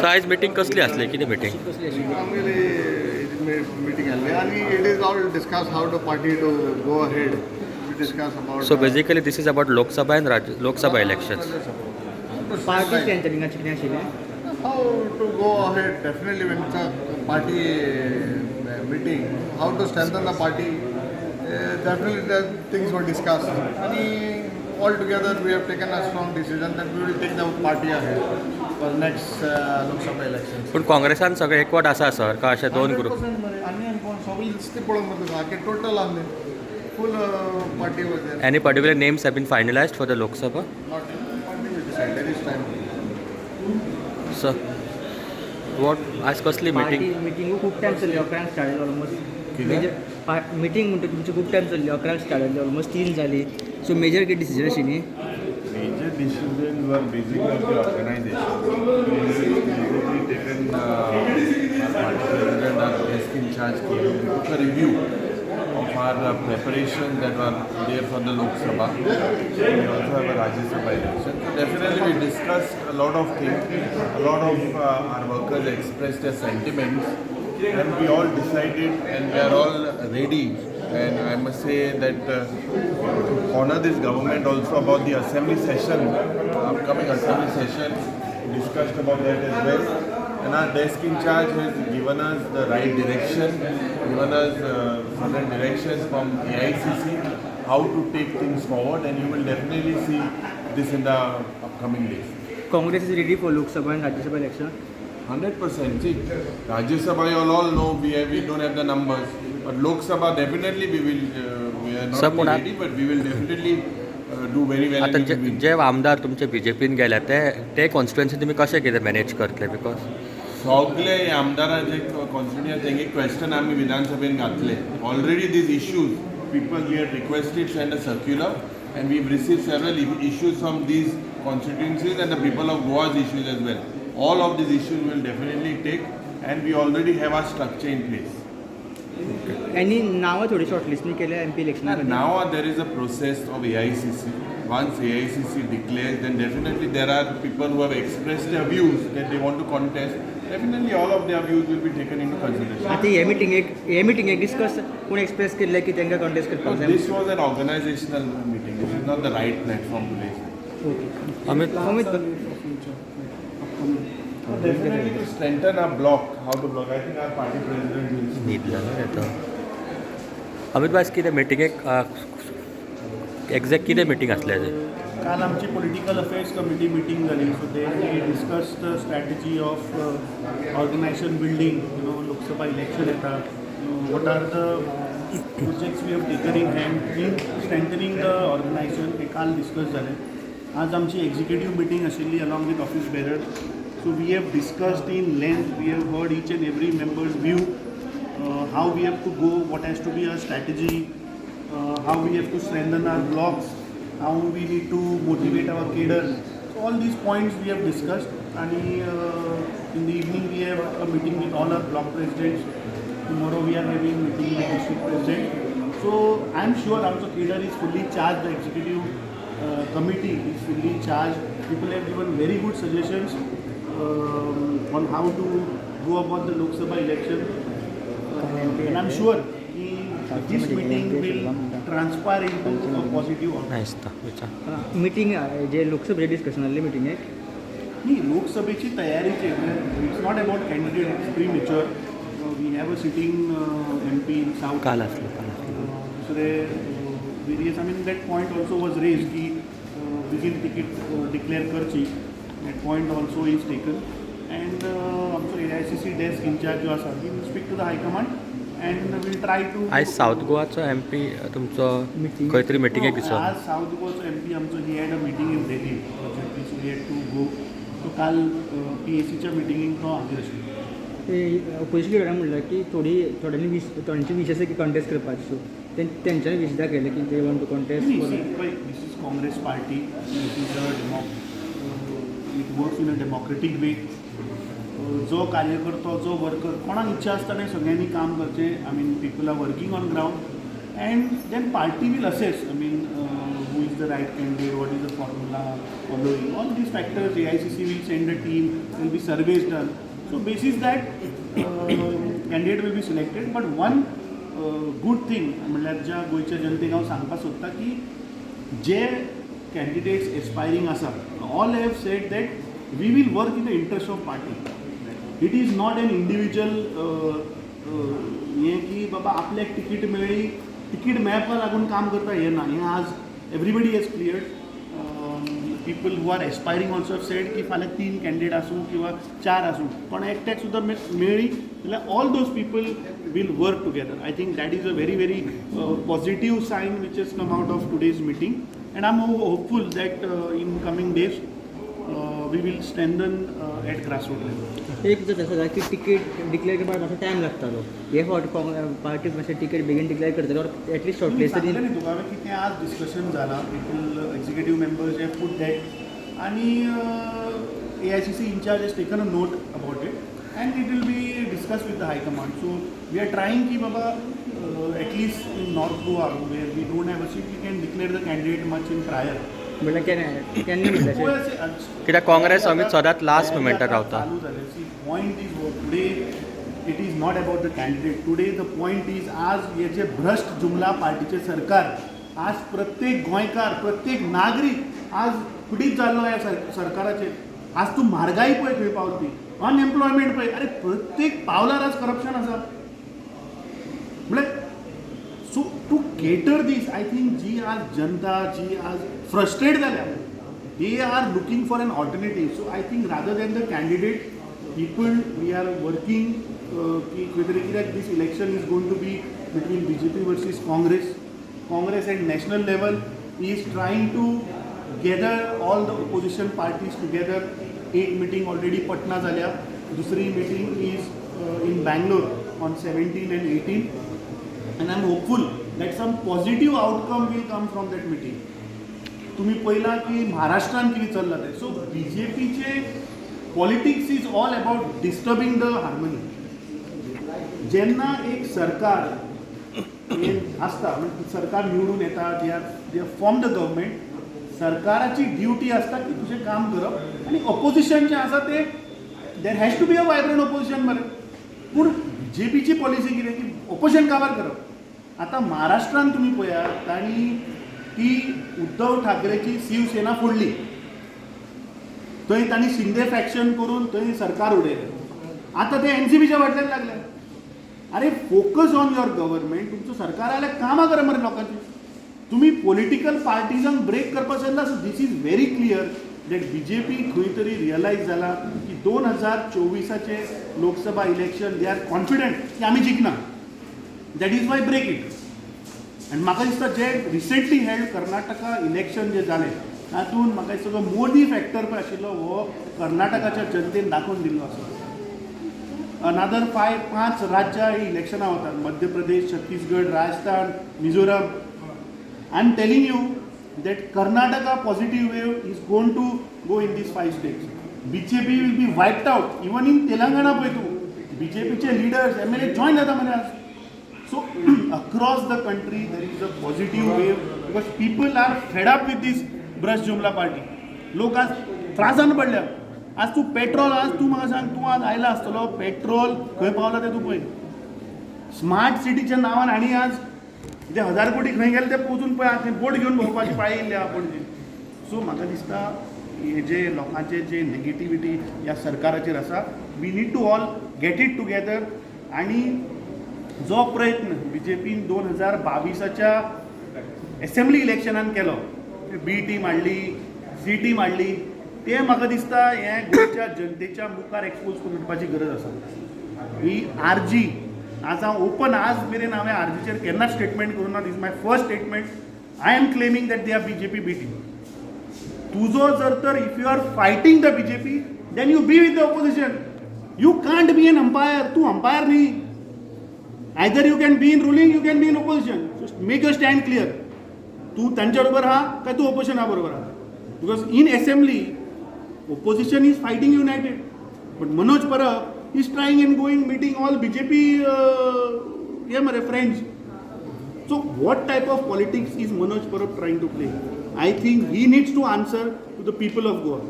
So आयज meeting कसली आसली, कितें meeting? meeting and it is all discuss how the party to go ahead. We discuss about So basically this is about Lok Sabha and Lok Sabha elections. Party स्ट्रेंथनिंगाचें कितें आशिल्लें? how to go ahead. Definitely when it's a party meeting, how to strengthen the party. Definitely the things were discussed. And all together we have taken a strong decision that we will take the party ahead for next Lok Sabha elections. पण काँग्रेसान सगळे एकवट आसा sir का अशे दोन group? 100% आनी सगळी लिस्टी पळोवन मरे आखे टोटल आसले फुल party was there. Any particular names have been finalized for the Lok Sabha? Not party will decide. There is time. Sir what आज कसली पार्टी मिटींग? मिटींग खूब टायम चल्ली, 11 स्टार्ट जाली ऑलमोस्ट. मेजर मिटींग म्हणटा तुमची खूब time चल्ली, 11 start जाली, almost 3 जाली. So major कितें डिसिजन आशिल्ली? Major decisions were basically of the organization. Basically taken our party president, our desk in charge, came and took a review of our preparations that were there for the Lok Sabha. We also have a Rajya Sabha election. So definitely we discussed a lot of things. A lot of our workers expressed their sentiments, and we all decided, and we are all ready. And I must say that to honor this government also about the assembly session, upcoming assembly session, we discussed about that as well. And our desk in charge has given us the right direction, given us certain directions from AICC, how to take things forward, and you will definitely see this in the upcoming days. Congress is ready for Lok Sabha and Rajya Sabha election. 100%. See, Rajya Sabha, you all know we don't have the numbers, but Lok Sabha definitely we are not Sir, only ready, but we will definitely do very well. आता and we will win. जे आमदार तुमचे बीजेपीन गेले ते constituency तुमी कशें कितें manage करतले? बिकॉज सगळे आमदाराचे कॉन्स्टिट्युएन्सी एक क्वेश्चन आम्ही विधानसभेत घातले. Already these issues, people we had requested send a circular, and we've received several issues from these constituencies and the people of Goa's issues as well. All of these issues will definitely take, and we already have our structure in place. आणि नावं थोडी शॉर्टलिस्टनी केल्या MP इलेक्शना. Now there is a process of AICC. Once AICC declares, then definitely there are people who have expressed their views that they want to contest. Definitely all of their views will be taken into consideration. आता हे मिटींगेक discuss कोण express केल्ले की तांकां contest करपाक जाय. This was an organizational meeting. This is not the right platform to raise. Amit Amit Definitely to strengthen our block, how to block. I think our party president will speak. न्हिदला न्हू येतो. अमित भाई कितें मिटिंगेक एक्झॅक्ट कितें मिटींग आसलें हेजें? काल आमची पॉलिटिकल अफेअर्स कमिटी मिटींग जाली. So they discuss the strategy of organisation building. Lok Sabha election येता. What are the projects we have taken in hand in strengthening the organisation हे काल डिस्कस जालें. आज आमची एक्झिक्युटिव्ह मिटींग आशिल्ली along with office bearer. So we have discussed in length. We have heard each and every members view, how we have to go, what has to be our strategy, how we have to strengthen our blocks, how we need to motivate our cadre. So all these points we have discussed, and in the evening we have a meeting with all our block presidents. Tomorrow we are having a meeting with district president. So I am sure our cadre is fully charged, the executive committee is fully charged. People have given very good suggestions on how to go about the Lok Sabha election. And I'm sure this meeting will transpire into a positive outcome. नाही दिसता विचार. Meeting जे लोकसभेचे discussion आसले मिटींगेक. नाही, लोकसभेची तयारीचे it's not about candidate, it's premature. We have a sitting MP in south. काल आसलो. दुसरे various I mean that point also was raise की बेगीन तिकीट डिक्लेअर करची. That point also is taken. And आमचो AICC desk in-charge जो आसा we will speak to the high command and will try to. आयज south गोवाचो MP तुमचो खंय तरी मिटिंगेक दिसलो. आज साऊथ गोवाचो MP आमचो ही had a meeting in Delhi. So we had to go. So काल PACच्या मिटिंगेक तो हाजीर आशिल्लो. ऑपोजिशन लिडरान म्हणलें की थोड्यांची वीश आसा की कॉन्टेस्ट करपाची. सो तेंच्यांनी वीश दाखयले की they want to contest. This is Congress party. This is it works in a democratic way. जो कार्यकर्तो, जो वर्कर, कोणाक इच्छा आसता तें सगळ्यांनी काम करचें. I mean people are working on ground, and then party will assess. I mean who who is the right candidate, what is the formula following. All these factors, AICC will send a team, there will be surveys done. So basis that candidate will be selected. But one good thing म्हळ्यार ज्या गोयच्या जनतेक हांव सांगपाक सोदता की जे candidates aspiring आसा all have said that we will work in the interest of party. It is not an individual हें की बाबा आपल्याक तिकीट मेळ्ळी, तिकीट मेळपा लागून काम करता हें ना. हें आज everybody has cleared. People who are aspiring also have said की फाल्यां 3 कॅन्डिडेट आसूं किंवा 4 आसूं, कोणा एकट्याक सुद्दां मेळ्ळी जाल्यार all those people will work together. I think that is a very, very positive sign which has come out of today's meeting, and I'm hopeful that in coming days we will strengthen at grassroots level. एक जर तसं की ticket declare करपाक मातसो time लागतालो, हे फावट party मातशें तिकीट बेगीन डिक्लेअर करतलो एटलीस्ट शॉर्ट लिस्ट सांगलें न्ही तुका की तें आज डिस्कशन जालां, people executive members have put that, आनी AICC incharge has taken a note about it and it will be discussed with the High Command. So we are trying ki baba at least in North Goa where we don't have a seat, we can declare the candidate much in prior. म्हणल्यार केन्ना म्हणटा कित्याक काँग्रेस आमी सदांच last मोमेंटार रावता. Point is today it is not about the candidate. Today the point is आज हे जे भ्रष्ट जुमला पार्टीचे सरकार आज प्रत्येक गोंयकार प्रत्येक नागरीक आज कुडीत जाल्लो ह्या सरकाराचेर. आज तूं म्हारगाय पळय खंय पावली, अनएम्प्लॉयमेंट पळय, अरे प्रत्येक पावलार आज करप्शन आसा. म्हळ्यार so to cater this I think जी आज जनता जी आज फ्रस्ट्रेट जाल्या they are looking for an alternative. So I think rather than the candidate people we are working की खंय तरी कित्याक this election is going to be between BJP versus Congress at national level is trying to gather all the opposition parties together. एक meeting already Patna जाल्या, दुसरी meeting is in Bangalore on 17 and 18, and I'm hopeful that some positive outcome will come from that meeting. तुम्ही पळयलां की महाराष्ट्रान कितें चल्लां तें. So BJPचे politics is all about disturbing the harmony. जेन्ना एक सरकार आसता म्हणजे सरकार निवडून येता, दे फॉर्म द गव्हर्मेंट, सरकाराची ड्युटी आसता की तुजें काम करप, आनी ऑपोजिशन जें आसा तें there has to be a vibrant opposition मरे. पूण BJPची पॉलिसी कितें की ऑपोजिशन काबार करप. आतां महाराष्ट्रान तुमी पळयात तांणी ती उद्धव ठाकरेची शिवसेना फोडली, थंय तांणी शिंदे फॅक्शन करून थंय सरकार उडयलें. आतां ते NCPच्या वाटल्यान लागले. अरे फोकस ऑन युअर गव्हर्मेंट, तुमचो सरकार आल्या कामां करा मरे लोकांची. तुम्ही पॉलिटिकल पार्टीजांक ब्रेक करपाक सोदला. So this is very clear that BJP खंय तरी रियलायज जाला की 2024चे Lok Sabha election they are confident की आमी जिखना. That is why break it. आनी म्हाका दिसता जे रिसेंटली हेल्ड कर्नाटका इलेक्शन जे जालें तातूंत म्हाका दिसता जो मोदी फॅक्टर पळय आशिल्लो हो कर्नाटकाच्या जनतेन दाखोवन दिल्लो आसा. अनादर 5 राज्यां ही इलेक्शनां वतात, Madhya Pradesh, Chhattisgarh, Rajasthan, Mizoram. I am telling you that Karnataka positive wave is going to go in these 5 states. BJP will be wiped out. Even in Telangana, BJPचे leaders, MLA join जाता मरे आज. So across the country there is a positive wave because people are fed up with this brush jumla party. लोक आज त्रासान पडल्या. आज तूं petrol, आज तूं म्हाका सांग, तूं आज आयला आसतलो पेट्रोल खंय पावला तें तूं पळय. स्मार्ट सिटीच्या नांवान आनी आज जे 1000 कोटी खंय गेले ते पोचून पळय थंय बोट घेवन भोंवपाची पाळी येयली आहा पणजे. सो म्हाका दिसता हे जे लोकांचे जे नेगेटिविटी ह्या सरकाराचेर आसा, we need to all get it together. आनी जो प्रयत्न BJPन 2022च्या एसेंब्ली इलेक्शनान केलो, B टीम हाडली, C टीम हाडली, ते म्हाका दिसता हे गोंयच्या जनतेच्या मुखार एक्सपोज करून दिवपाची गरज आसा. ही RG आज हांव ओपन आज मेरेन हांवें RGचेर केन्नाच स्टेटमेंट करूं ना. This my first statement. I am claiming that they are BJP B team. तुजो जर तर if you are fighting the BJP then you be with the opposition. You can't be an umpire. तूं umpire न्ही. Either you can be in ruling, you can be in opposition. So make your stand clear. तूं तांच्या बरोबर आहा काय तूं ऑपोजिशना बरोबर आहा. Because in assembly opposition is fighting united, but Manoj Parab is trying and going meeting all BJP friends. So what type of politics is Manoj Parab trying to play? I think he needs to answer to the people of Goa.